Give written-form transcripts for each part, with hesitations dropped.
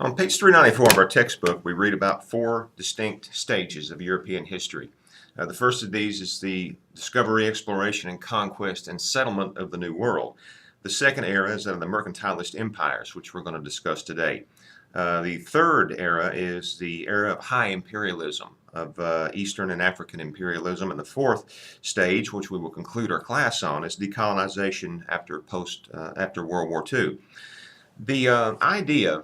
On page 394 of our textbook, we read about four distinct stages of European history. The first of these is the discovery, exploration, and conquest and settlement of the New World. The second era is that of the mercantilist empires, which we're going to discuss today. The third era is the era of high imperialism, of Eastern and African imperialism. And the fourth stage, which we will conclude our class on, is decolonization after World War II. The idea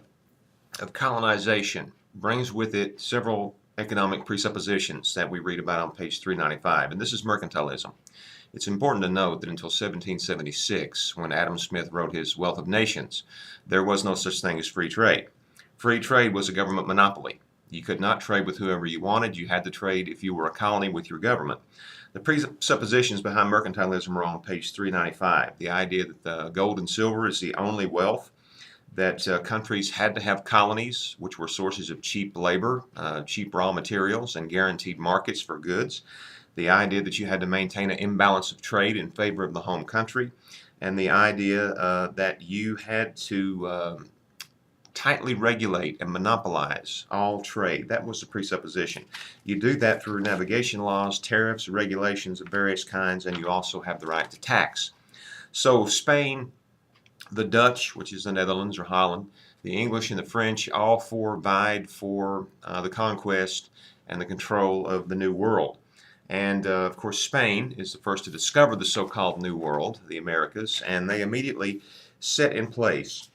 of colonization brings with it several economic presuppositions that we read about on page 395, and this is mercantilism. It's important to note that until 1776, when Adam Smith wrote his Wealth of Nations, there was no such thing as free trade. Free trade was a government monopoly. You could not trade with whoever you wanted. You had to trade, if you were a colony, with your government. The presuppositions behind mercantilism are on page 395. The idea that the gold and silver is the only wealth, that countries had to have colonies, which were sources of cheap labor, cheap raw materials, and guaranteed markets for goods. The idea that you had to maintain an imbalance of trade in favor of the home country, and the idea that you had to tightly regulate and monopolize all trade. That was the presupposition. You do that through navigation laws, tariffs, regulations of various kinds, and you also have the right to tax. So Spain, the Dutch, which is the Netherlands or Holland, the English and the French, all four vied for the conquest and the control of the New World. And of course, Spain is the first to discover the so-called New World, the Americas, and they immediately set in place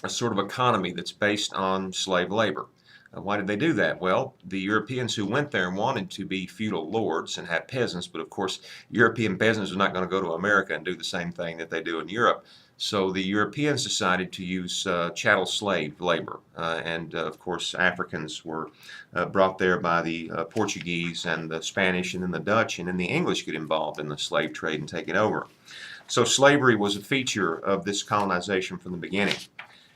a sort of economy that's based on slave labor. Why did they do that? Well, the Europeans who went there wanted to be feudal lords and have peasants, but of course, European peasants are not going to go to America and do the same thing that they do in Europe. So the Europeans decided to use chattel slave labor, and of course Africans were brought there by the Portuguese and the Spanish and then the Dutch, and then the English get involved in the slave trade and take it over. So slavery was a feature of this colonization from the beginning.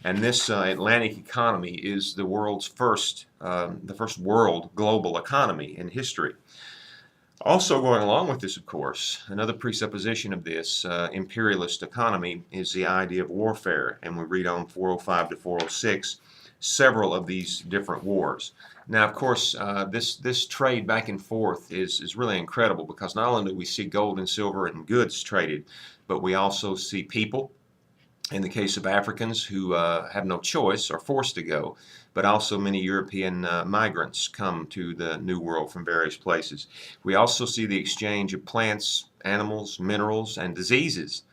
And this Atlantic economy is the world's first world global economy in history. Also going along with this, of course, another presupposition of this imperialist economy is the idea of warfare. And we read on 405 to 406 several of these different wars. Now, of course, this trade back and forth is really incredible, because not only do we see gold and silver and goods traded, but we also see people. In the case of Africans who have no choice, are forced to go, but also many European migrants come to the New World from various places. We also see the exchange of plants, animals, minerals, and diseases.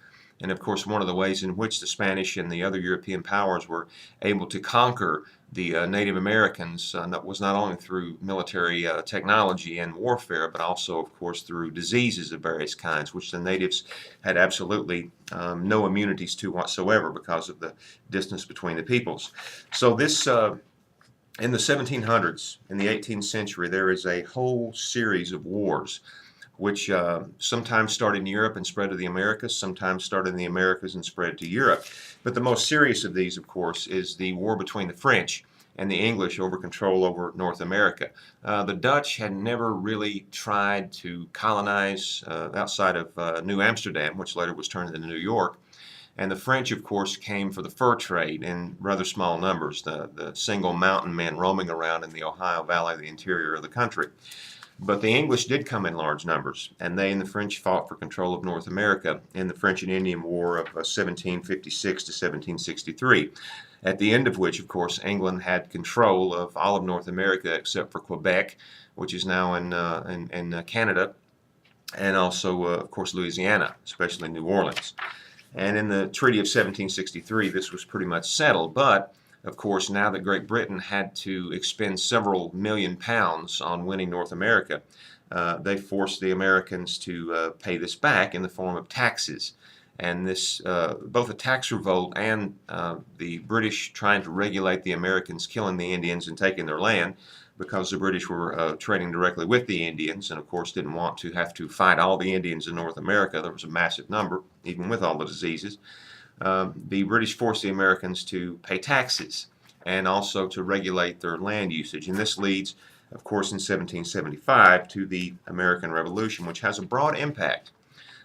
And of course, one of the ways in which the Spanish and the other European powers were able to conquer the Native Americans was not only through military technology and warfare, but also, of course, through diseases of various kinds, which the natives had absolutely no immunities to whatsoever because of the distance between the peoples. So this, in the 1700s, in the 18th century, there is a whole series of wars which sometimes started in Europe and spread to the Americas, sometimes started in the Americas and spread to Europe. But the most serious of these, of course, is the war between the French and the English over control over North America. The Dutch had never really tried to colonize outside of New Amsterdam, which later was turned into New York. And the French, of course, came for the fur trade in rather small numbers, the single mountain men roaming around in the Ohio Valley, the interior of the country. But the English did come in large numbers, and they and the French fought for control of North America in the French and Indian War of 1756 to 1763, at the end of which, of course, England had control of all of North America except for Quebec, which is now in Canada, and also, of course, Louisiana, especially New Orleans. And in the Treaty of 1763, this was pretty much settled, but of course, now that Great Britain had to expend several million pounds on winning North America, they forced the Americans to pay this back in the form of taxes. And this, both a tax revolt and the British trying to regulate the Americans killing the Indians and taking their land, because the British were trading directly with the Indians and, of course, didn't want to have to fight all the Indians in North America. There was a massive number, even with all the diseases. The British forced the Americans to pay taxes and also to regulate their land usage. And this leads, of course, in 1775 to the American Revolution, which has a broad impact,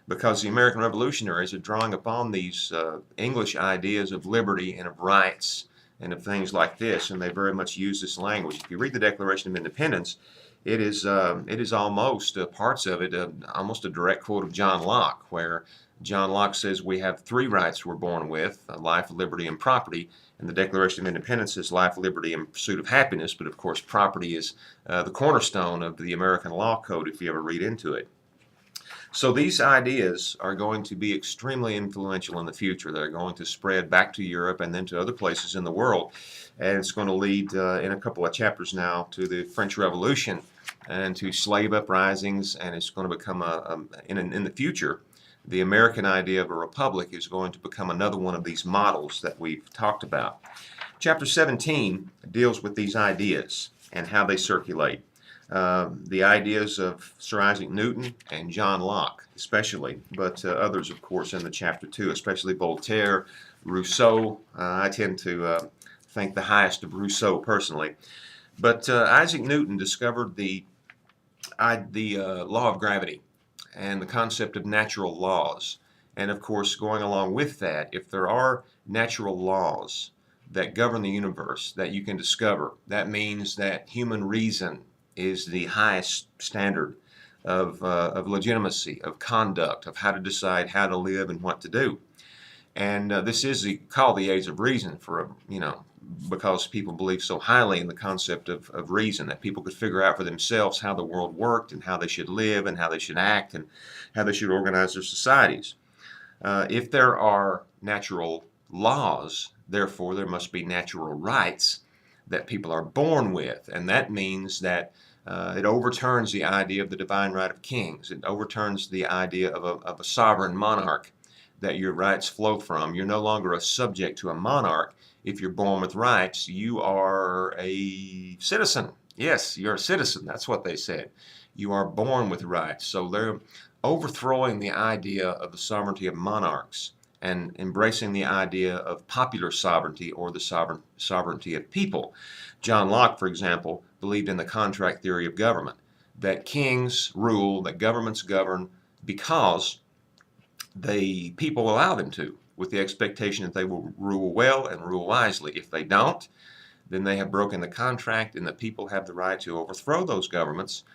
because the American revolutionaries are drawing upon these English ideas of liberty and of rights and of things like this, and they very much use this language. If you read the Declaration of Independence, it is almost parts of it almost a direct quote of John Locke, where John Locke says we have three rights we're born with: life, liberty, and property. And the Declaration of Independence is life, liberty, and pursuit of happiness. But of course, property is the cornerstone of the American law code if you ever read into it. So these ideas are going to be extremely influential in the future. They're going to spread back to Europe and then to other places in the world. And it's going to lead in a couple of chapters now to the French Revolution and to slave uprisings. And it's going to become, in the future, the American idea of a republic is going to become another one of these models that we've talked about. Chapter 17 deals with these ideas and how they circulate. The ideas of Sir Isaac Newton and John Locke especially, but others, of course, in the chapter 2, especially Voltaire, Rousseau. I tend to think the highest of Rousseau personally. But Isaac Newton discovered the law of gravity and the concept of natural laws. And of course, going along with that, if there are natural laws that govern the universe that you can discover, that means that human reason is the highest standard of legitimacy, of conduct, of how to decide how to live and what to do. And this is called the age of reason because people believe so highly in the concept of reason, that people could figure out for themselves how the world worked and how they should live and how they should act and how they should organize their societies. If there are natural laws, therefore there must be natural rights that people are born with, and that means that it overturns the idea of the divine right of kings. It overturns the idea of a sovereign monarch that your rights flow from. You're no longer a subject to a monarch. If you're born with rights, you are a citizen. Yes, you're a citizen. That's what they said. You are born with rights. So they're overthrowing the idea of the sovereignty of monarchs and embracing the idea of popular sovereignty, or the sovereignty of people. John Locke, for example, believed in the contract theory of government, that kings rule, that governments govern because the people allow them to, with the expectation that they will rule well and rule wisely. If they don't, then they have broken the contract, and the people have the right to overthrow those governments,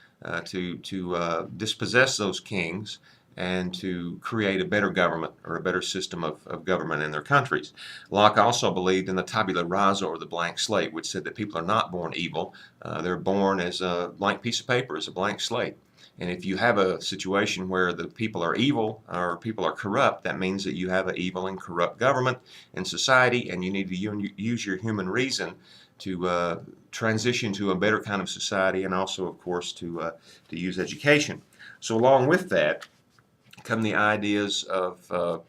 to dispossess those kings, and to create a better government or a better system of government in their countries. Locke also believed in the tabula rasa, or the blank slate, which said that people are not born evil. They're born as a blank piece of paper, as a blank slate. And if you have a situation where the people are evil or people are corrupt, that means that you have an evil and corrupt government and society, and you need to use your human reason to transition to a better kind of society, and also, of course, to use education. So along with that come the ideas of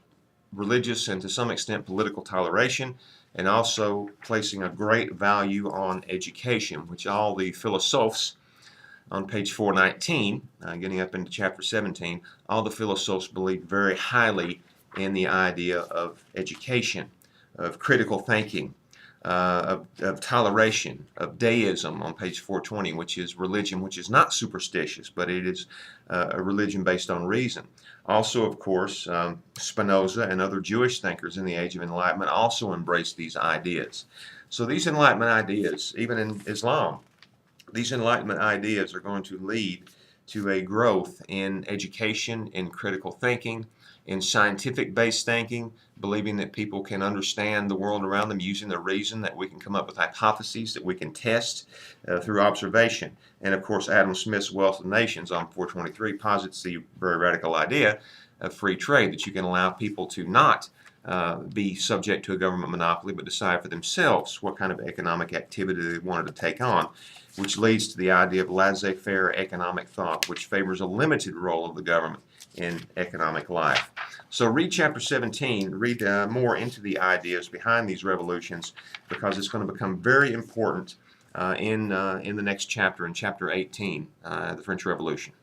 religious and to some extent political toleration, and also placing a great value on education, which all the philosophes on page 419, getting up into chapter 17, all the philosophes believe very highly in the idea of education, of critical thinking, of toleration, of deism on page 420, which is religion which is not superstitious, but it is a religion based on reason. Also, of course, Spinoza and other Jewish thinkers in the Age of Enlightenment also embraced these ideas. So these Enlightenment ideas, even in Islam, these Enlightenment ideas are going to lead to a growth in education, in critical thinking, in scientific-based thinking, believing that people can understand the world around them using their reason, that we can come up with hypotheses that we can test through observation. And of course, Adam Smith's Wealth of Nations on 423 posits the very radical idea of free trade, that you can allow people to not be subject to a government monopoly, but decide for themselves what kind of economic activity they wanted to take on, which leads to the idea of laissez-faire economic thought, which favors a limited role of the government in economic life. So read chapter 17, read more into the ideas behind these revolutions, because it's going to become very important in the next chapter, in chapter 18, the French Revolution.